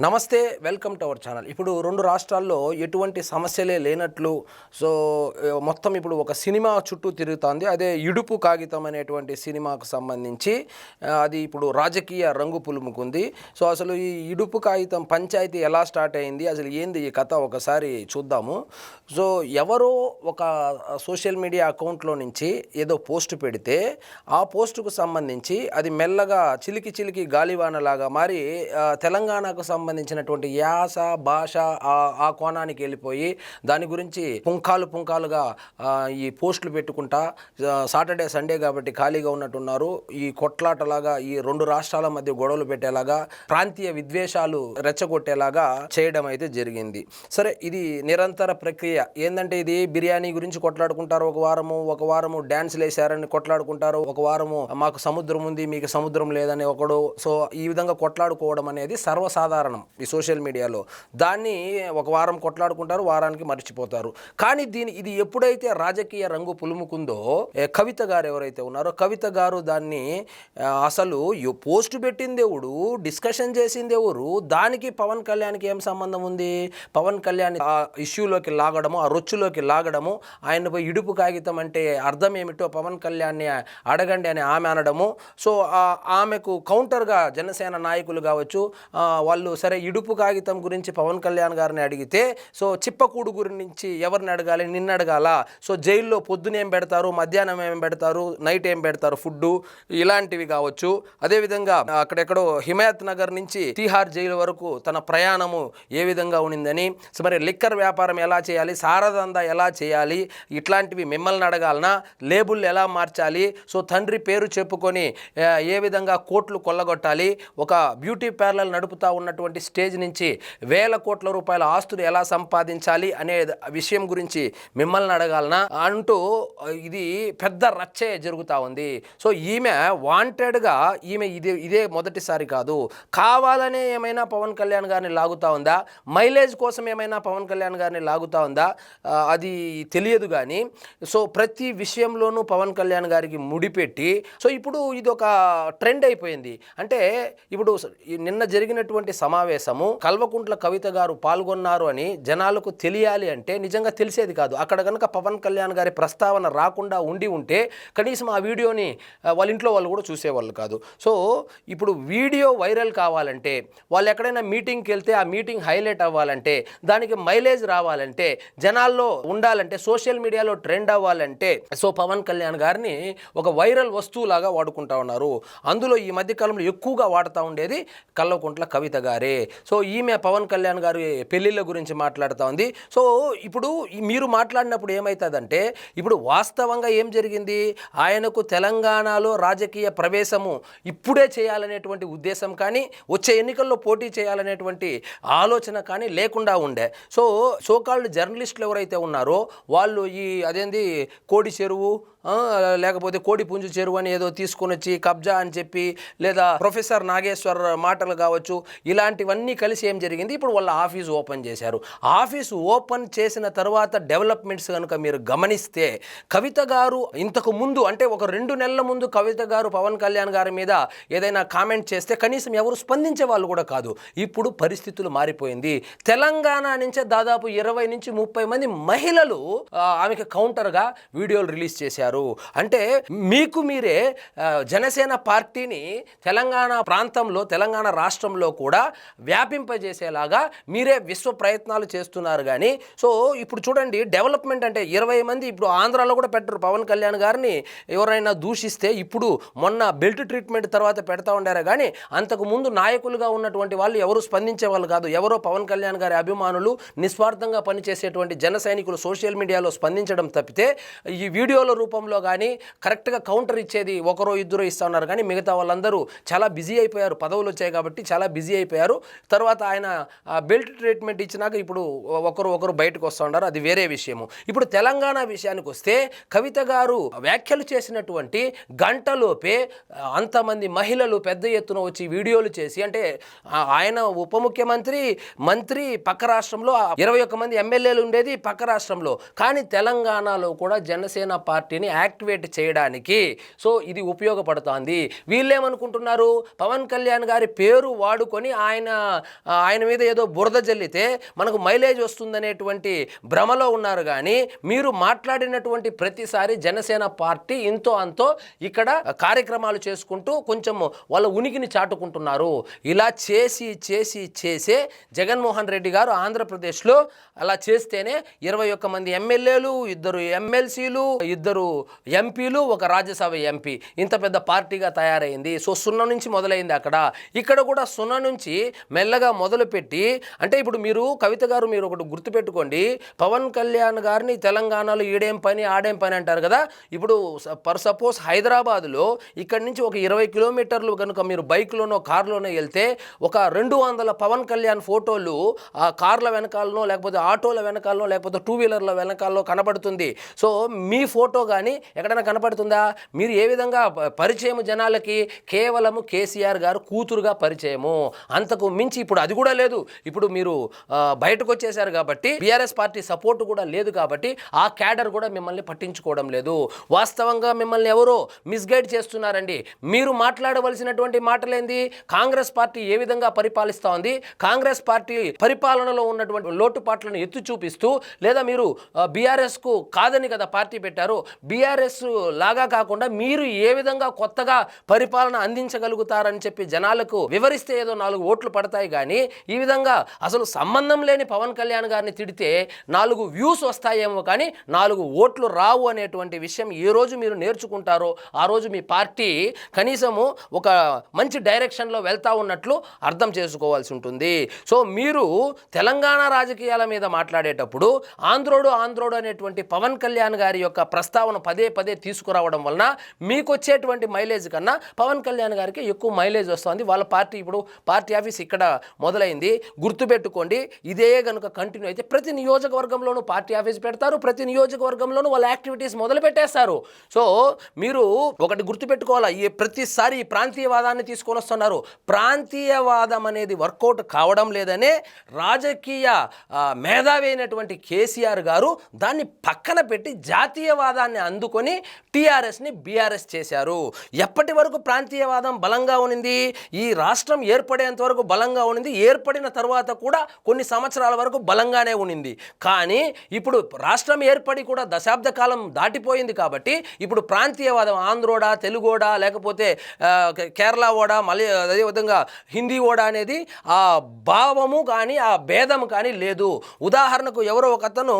నమస్తే, welcome to our channel. ఇప్పుడు రెండు రాష్ట్రాల్లో ఎటువంటి సమస్యలే లేనట్లు సో మొత్తం ఇప్పుడు ఒక సినిమా చుట్టూ తిరుగుతోంది. అదే ఇడుపు కాగితం అనేటువంటి సినిమాకు సంబంధించి అది ఇప్పుడు రాజకీయ రంగు పులుముకుంది. సో అసలు ఈ ఇడుపు కాగితం పంచాయతీ ఎలా స్టార్ట్ అయింది, అసలు ఏంది ఈ కథ ఒకసారి చూద్దాము. సో ఎవరో ఒక సోషల్ మీడియా అకౌంట్లో నుంచి ఏదో పోస్ట్ పెడితే ఆ పోస్టుకు సంబంధించి అది మెల్లగా చిలికి చిలికి గాలివానలాగా మారి తెలంగాణకు సంబంధించినటువంటి యాస భాష ఆ కోణానికి వెళ్ళిపోయి దాని గురించి పుంఖాలుగా ఈ పోస్టులు పెట్టుకుంటా సాటర్డే సండే కాబట్టి ఖాళీగా ఉన్నట్టున్నారు, ఈ కొట్లాటలాగా ఈ రెండు రాష్ట్రాల మధ్య గొడవలు పెట్టేలాగా ప్రాంతీయ విద్వేషాలు రెచ్చగొట్టేలాగా చేయడం అయితే జరిగింది. సరే, ఇది నిరంతర ప్రక్రియ. ఏంటంటే ఇది బిర్యానీ గురించి కొట్లాడుకుంటారు ఒక వారము డ్యాన్స్లు వేసారని కొట్లాడుకుంటారు, ఒక వారము మాకు సముద్రం ఉంది మీకు సముద్రం లేదని ఒకడు. సో ఈ విధంగా కొట్లాడుకోవడం అనేది సర్వసాధారణం ఈ సోషల్ మీడియాలో. దాన్ని ఒక వారం కొట్లాడుకుంటారు, వారానికి మర్చిపోతారు. కానీ ఇది ఎప్పుడైతే రాజకీయ రంగు పులుముకుందో కవిత గారు ఎవరైతే ఉన్నారో కవిత గారు దాన్ని అసలు పోస్ట్ పెట్టింది ఎవడు, డిస్కషన్ చేసింది ఎవరు, దానికి పవన్ కళ్యాణ్కి ఏం సంబంధం ఉంది? పవన్ కళ్యాణ్ ఆ ఇష్యూలోకి లాగడము, ఆ రొచ్చులోకి లాగడము, ఆయనపై ఇడుపు కాగితం అంటే అర్థం ఏమిటో పవన్ కళ్యాణ్ని అడగండి అని ఆమె అనడము. సో ఆమెకు కౌంటర్గా జనసేన నాయకులు కావచ్చు వాళ్ళు సరే ఇడుపు కాగితం గురించి పవన్ కళ్యాణ్ గారిని అడిగితే సో చిప్పకూడు గురించి ఎవరిని అడగాలి, నిన్ను అడగాల? సో జైల్లో పొద్దున ఏం పెడతారు, మధ్యాహ్నం ఏం పెడతారు, నైట్ ఏం పెడతారు ఫుడ్డు, ఇలాంటివి కావచ్చు. అదేవిధంగా అక్కడెక్కడో హిమాయత్ నగర్ నుంచి తిహార్ జైలు వరకు తన ప్రయాణము ఏ విధంగా ఉండిందని, సో మరి లిక్కర్ వ్యాపారం ఎలా చేయాలి, సారదందా ఎలా చేయాలి, ఇట్లాంటివి మిమ్మల్ని అడగాలనా? లేబుల్ ఎలా మార్చాలి, సో తండ్రి పేరు చెప్పుకొని ఏ విధంగా కోట్లు కొల్లగొట్టాలి, ఒక బ్యూటీ పార్లర్ నడుపుతా ఉన్నటువంటి స్టేజ్ నుంచి వేల కోట్ల రూపాయల ఆస్తులు ఎలా సంపాదించాలి అనే విషయం గురించి మిమ్మల్ని అడగాలనా అంటూ ఇది పెద్ద రచ్చే జరుగుతూ ఉంది. సో ఈమె వాంటెడ్గా ఇదే మొదటిసారి కాదు, కావాలనే ఏమైనా పవన్ కళ్యాణ్ గారిని లాగుతూ ఉందా, మైలేజ్ కోసం ఏమైనా పవన్ కళ్యాణ్ గారిని లాగుతూ ఉందా అది తెలియదు. కానీ సో ప్రతి విషయంలోనూ పవన్ కళ్యాణ్ గారికి ముడిపెట్టి సో ఇప్పుడు ఇది ఒక ట్రెండ్ అయిపోయింది. అంటే ఇప్పుడు నిన్న జరిగినటువంటి సమావేశము కల్వకుంట్ల కవిత గారు పాల్గొన్నారు అని జనాలకు తెలియాలి అంటే నిజంగా తెలిసేది కాదు. అక్కడ కనుక పవన్ కళ్యాణ్ గారి ప్రస్తావన రాకుండా ఉంటే కనీసం ఆ వీడియోని వాళ్ళ ఇంట్లో వాళ్ళు కూడా చూసేవాళ్ళు కాదు. సో ఇప్పుడు వీడియో వైరల్ కావాలంటే, వాళ్ళు ఎక్కడైనా మీటింగ్కి వెళ్తే ఆ మీటింగ్ హైలైట్ అవ్వాలంటే, దానికి మైలేజ్ రావాలంటే, జనాల్లో ఉండాలంటే, సోషల్ మీడియాలో ట్రెండ్ అవ్వాలంటే సో పవన్ కళ్యాణ్ గారిని ఒక వైరల్ వస్తువులాగా వాడుకుంటా ఉన్నారు. అందులో ఈ మధ్యకాలంలో ఎక్కువగా వాడుతూ ఉండేది కల్వకుంట్ల కవిత గారే. సో ఈమె పవన్ కళ్యాణ్ గారి పెళ్ళిళ్ళ గురించి మాట్లాడుతూ ఉంది. సో ఇప్పుడు మీరు మాట్లాడినప్పుడు ఏమవుతుందంటే, ఇప్పుడు వాస్తవంగా ఏం జరిగింది, ఆయనకు తెలంగాణలో రాజకీయ ప్రవేశము ఇప్పుడే చేయాలనేటువంటి ఉద్దేశం కానీ, వచ్చే ఎన్నికల్లో పోటీ చేయాలనేటువంటి ఆలోచన కానీ లేకుండా ఉండే. సో సోకాల్డ్ జర్నలిస్టులు ఎవరైతే ఉన్నారో వాళ్ళు అదేంది కోడి చెరువు లేకపోతే కోడి పుంజు చెరువు అని ఏదో తీసుకొని వచ్చి కబ్జా అని చెప్పి, లేదా ప్రొఫెసర్ నాగేశ్వర్ మాటలు కావచ్చు, ఇలాంటివన్నీ కలిసి ఏం జరిగింది, ఇప్పుడు వాళ్ళ ఆఫీసు ఓపెన్ చేశారు. ఆఫీసు ఓపెన్ చేసిన తర్వాత డెవలప్మెంట్స్ కనుక మీరు గమనిస్తే, కవిత గారు ఇంతకు ముందు అంటే ఒక 2 నెలల ముందు కవిత గారు పవన్ కళ్యాణ్ గారి మీద ఏదైనా కామెంట్ చేస్తే కనీసం ఎవరు స్పందించే వాళ్ళు కూడా కాదు. ఇప్పుడు పరిస్థితులు మారిపోయింది. తెలంగాణ నుంచే దాదాపు 20 నుంచి 30 మంది మహిళలు ఆమెకు కౌంటర్గా వీడియోలు రిలీజ్ చేశారు. అంటే మీకు మీరే జనసేన పార్టీని తెలంగాణ ప్రాంతంలో, తెలంగాణ రాష్ట్రంలో కూడా వ్యాపింపజేసేలాగా మీరే విశ్వ ప్రయత్నాలు చేస్తున్నారు. కానీ సో ఇప్పుడు చూడండి, డెవలప్మెంట్ అంటే 20 మంది ఇప్పుడు ఆంధ్రాలో కూడా పెట్టరు. పవన్ కళ్యాణ్ గారిని ఎవరైనా దూషిస్తే ఇప్పుడు మొన్న బెల్ట్ ట్రీట్మెంట్ తర్వాత పెడతా ఉండారు. కానీ అంతకు ముందు నాయకులుగా ఉన్నటువంటి వాళ్ళు ఎవరు స్పందించే వాళ్ళు కాదు. ఎవరో పవన్ కళ్యాణ్ గారి అభిమానులు, నిస్వార్థంగా పనిచేసేటువంటి జన సైనికులు సోషల్ మీడియాలో స్పందించడం తప్పితే ఈ వీడియోల రూపంలో కానీ కరెక్ట్గా కౌంటర్ ఇచ్చేది ఒకరో ఇద్దరు ఇస్తూ ఉన్నారు. కానీ మిగతా వాళ్ళందరూ చాలా బిజీ అయిపోయారు, పదవులు వచ్చాయి కాబట్టి చాలా బిజీ అయిపోయారు. తర్వాత ఆయన బెల్ట్ ట్రీట్మెంట్ ఇచ్చినాక ఇప్పుడు ఒకరు బయటకు వస్తూ ఉన్నారు, అది వేరే విషయము. ఇప్పుడు తెలంగాణ విషయానికి వస్తే కవిత గారు వ్యాఖ్యలు చేసినటువంటి గంటలోపే అంతమంది మహిళలు పెద్ద ఎత్తున వచ్చి వీడియోలు చేసి, అంటే ఆయన ఉప ముఖ్యమంత్రి, మంత్రి పక్క రాష్ట్రంలో 21 మంది ఎమ్మెల్యేలు ఉండేది పక్క రాష్ట్రంలో, కానీ తెలంగాణలో కూడా జనసేన పార్టీని యాక్టివేట్ చేయడానికి సో ఇది ఉపయోగపడుతోంది. వీళ్ళేమనుకుంటున్నారు, పవన్ కళ్యాణ్ గారి పేరు వాడుకొని ఆయన మీద ఏదో బురద జల్లితే మనకు మైలేజ్ వస్తుందనేటువంటి భ్రమలో ఉన్నారు. కానీ మీరు మాట్లాడినటువంటి ప్రతిసారి జనసేన పార్టీ ఇంతో అంతో ఇక్కడ కార్యక్రమాలు చేసుకుంటూ కొంచెం వాళ్ళ ఉనికిని చాటుకుంటున్నారు. ఇలా చేసే జగన్మోహన్ రెడ్డి గారు ఆంధ్రప్రదేశ్లో అలా చేస్తేనే 21 మంది ఎమ్మెల్యేలు, 2 ఎమ్మెల్సీలు, 2 ఎంపీలు, 1 రాజ్యసభ ఎంపీ ఇంత పెద్ద పార్టీగా తయారైంది. సో 0 నుంచి మొదలైంది ఇక్కడ కూడా 0 నుంచి మెల్లగా మొదలుపెట్టి, అంటే ఇప్పుడు మీరు కవిత గారు మీరు ఒకటి గుర్తుపెట్టుకోండి, పవన్ కళ్యాణ్ గారిని తెలంగాణలో ఈడేం పని ఆడేం పని అంటారు కదా. ఇప్పుడు సపోజ్ హైదరాబాద్లో ఇక్కడి నుంచి ఒక 20 కిలోమీటర్లు కనుక మీరు బైక్లోనో కార్లోనో వెళ్తే ఒక 200 పవన్ కళ్యాణ్ ఫోటోలు ఆ కార్ల వెనకాలనో లేకపోతే ఆటోల వెనకాలనో లేకపోతే 2 వీలర్ల వెనకాలలో కనబడుతుంది. సో మీ ఫోటో కానీ ఎక్కడైనా కనపడుతుందా? మీరు ఏ విధంగా పరిచయం జనాలకి? కేవలము కేసీఆర్ గారు కూతురుగా పరిచయము, అంతకు మించి ఇప్పుడు అది కూడా లేదు. ఇప్పుడు మీరు బయటకు వచ్చేసారు కాబట్టి బీఆర్ఎస్ పార్టీ సపోర్ట్ కూడా లేదు కాబట్టి ఆ క్యాడర్ కూడా మిమ్మల్ని పట్టించుకోవడం లేదు. వాస్తవంగా మిమ్మల్ని ఎవరో మిస్గైడ్ చేస్తున్నారండి. మీరు మాట్లాడవలసినటువంటి మాటలేంది? కాంగ్రెస్ పార్టీ ఏ విధంగా పరిపాలిస్తూ ఉంది, కాంగ్రెస్ పార్టీ పరిపాలనలో ఉన్నటువంటి లోటుపాట్లను ఎత్తు చూపిస్తూ, లేదా మీరు బీఆర్ఎస్కు కాదని కదా పార్టీ పెట్టారు, బీఆర్ఎస్ లాగా కాకుండా మీరు ఏ విధంగా కొత్తగా పరిపాలన అందించగలుగుతారని చెప్పి జనాలకు వివరిస్తే ఏదో 4 ఓట్లు పడతాయి. కానీ ఈ విధంగా అసలు సంబంధం లేని పవన్ కళ్యాణ్ గారిని తిడితే 4 వ్యూస్ వస్తాయేమో కానీ 4 ఓట్లు రావు అనేటువంటి విషయం ఏ రోజు మీరు నేర్చుకుంటారో ఆ రోజు మీ పార్టీ కనీసము ఒక మంచి డైరెక్షన్లో వెళ్తా ఉన్నట్లు అర్థం చేసుకోవాల్సి ఉంటుంది. సో మీరు తెలంగాణ రాజకీయాల మీద మాట్లాడేటప్పుడు ఆంధ్రోడు అనేటువంటి పవన్ కళ్యాణ్ గారి యొక్క ప్రస్తావన పదే పదే తీసుకురావడం వలన మీకు వచ్చేటువంటి మైలేజ్ కన్నా పవన్ కళ్యాణ్ గారికి ఎక్కువ మైలేజ్ వస్తుంది. వాళ్ళ పార్టీ ఇప్పుడు పార్టీ ఆఫీస్ ఇక్కడ మొదలైంది. గుర్తుపెట్టుకోండి, ఇదే కనుక కంటిన్యూ అయితే ప్రతి నియోజకవర్గంలోనూ పార్టీ ఆఫీస్ పెడతారు, ప్రతి నియోజకవర్గంలోనూ వాళ్ళ యాక్టివిటీస్ మొదలు పెట్టేస్తారు. సో మీరు ఒకటి గుర్తుపెట్టుకోవాలా, ప్రతిసారి ఈ ప్రాంతీయవాదాన్ని తీసుకొని వస్తున్నారు. ప్రాంతీయవాదం అనేది వర్కౌట్ కావడం లేదనే రాజకీయ మేధావి అయినటువంటి కేసీఆర్ గారు దాన్ని పక్కన పెట్టి జాతీయవాదాన్ని అందుకొని టీఆర్ఎస్ని బీఆర్ఎస్ చేశారు. ఎప్పటి వరకు ప్రాంతీయవాదం బలంగా ఉన్నింది? ఈ రాష్ట్రం ఏర్పడేంత వరకు బలంగా ఉన్నింది. ఏర్పడిన తర్వాత కూడా కొన్ని సంవత్సరాల వరకు బలంగానే ఉన్నింది. కానీ ఇప్పుడు రాష్ట్రం ఏర్పడి కూడా దశాబ్ద కాలం దాటిపోయింది కాబట్టి ఇప్పుడు ప్రాంతీయవాదం ఆంధ్రోడా, తెలుగోడా, లేకపోతే కేరళ ఓడా, అదేవిధంగా హిందీ ఓడా అనేది ఆ భావము కానీ ఆ భేదము కానీ లేదు. ఉదాహరణకు ఎవరో ఒకతను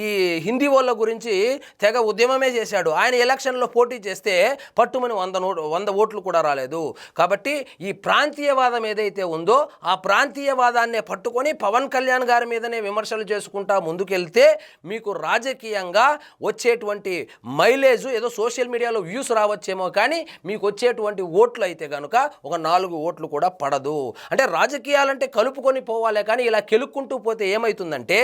ఈ హిందీ వాళ్ళ గురించి తెగ ఉద్యమమే చేశాడు. ఆయన ఎలక్షన్లో పోటీ చేస్తే పట్టుమని 100 ఓట్లు కూడా రాలేదు. కాబట్టి ఈ ప్రాంతీయవాదం ఏదైతే ఉందో ఆ ప్రాంతీయవాదాన్నే పట్టుకొని పవన్ కళ్యాణ్ గారి మీదనే విమర్శలు చేసుకుంటా ముందుకెళ్తే మీకు రాజకీయంగా వచ్చేటువంటి మైలేజ్ ఏదో సోషల్ మీడియాలో వ్యూస్ రావచ్చేమో కానీ మీకు వచ్చేటువంటి ఓట్లు అయితే కనుక ఒక 4 ఓట్లు కూడా పడదు. అంటే రాజకీయాలంటే కలుపుకొని పోవాలే కానీ ఇలా కెలుక్కుంటూ పోతే ఏమవుతుందంటే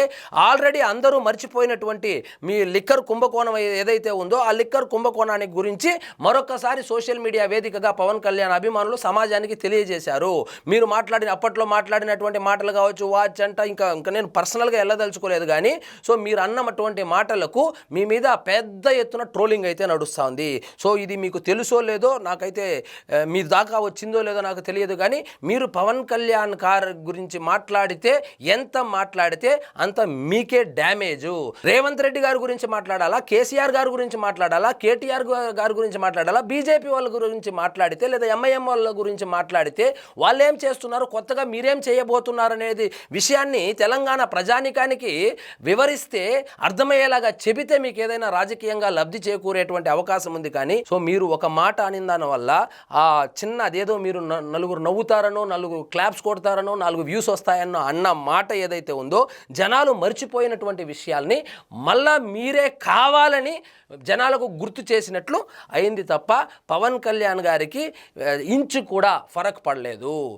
ఆల్రెడీ అందరూ మర్చిపోయినటువంటి మీ లిక్కర్ కుంభకోణం ఏదైతే ఉందో ఆ లిక్కర్ కుంభకోణానికి గురించి మరొకసారి సోషల్ మీడియా వేదికగా పవన్ కళ్యాణ్ అభిమానులు సమాజానికి తెలియజేశారు. మీరు అప్పట్లో మాట్లాడినటువంటి మాటలు కావచ్చు, వాచ్ అంట, ఇంకా నేను పర్సనల్గా వెళ్ళదలుచుకోలేదు కానీ సో మీరు అన్నటువంటి మాటలకు మీ మీద పెద్ద ఎత్తున ట్రోలింగ్ అయితే నడుస్తుంది. సో ఇది మీకు తెలుసో లేదో నాకైతే, మీ దాకా వచ్చిందో లేదో నాకు తెలియదు కానీ మీరు పవన్ కళ్యాణ్ గురించి మాట్లాడితే ఎంత మాట్లాడితే అంత మీకే డ్యామేజు. రేవంత్ రెడ్డి గారి గురించి మాట్లాడాలా, కేసీఆర్ గారి గురించి మాట్లాడాలా, కేటీఆర్ గారి గురించి మాట్లాడాలా, బీజేపీ వాళ్ళ గురించి మాట్లాడితే లేదా ఎంఐఎం వాళ్ళ గురించి మాట్లాడితే వాళ్ళు ఏం చేస్తున్నారు, కొత్తగా మీరేం చేయబోతున్నారు అనేది విషయాన్ని తెలంగాణ ప్రజానికానికి వివరిస్తే అర్థమయ్యేలాగా చెబితే మీకు ఏదైనా రాజకీయంగా లబ్ధి చేకూరేటువంటి అవకాశం ఉంది. కానీ సో మీరు ఒక మాట అనిన దాని వల్ల ఆ చిన్న అదేదో మీరు నలుగురు నవ్వుతారనో, 4 క్లాప్స్ కొడతారనో, 4 వ్యూస్ వస్తాయన్నో అన్న మాట ఏదైతే ఉందో జనాలు మర్చిపోయినటువంటి విషయాల్ని మళ్ళా మీరే కావాలని జనాలకు గుర్తు చేసినట్లు అయింది తప్ప పవన్ కళ్యాణ్ గారికి ఇంచు కూడా ఫరక్ పడలేదు.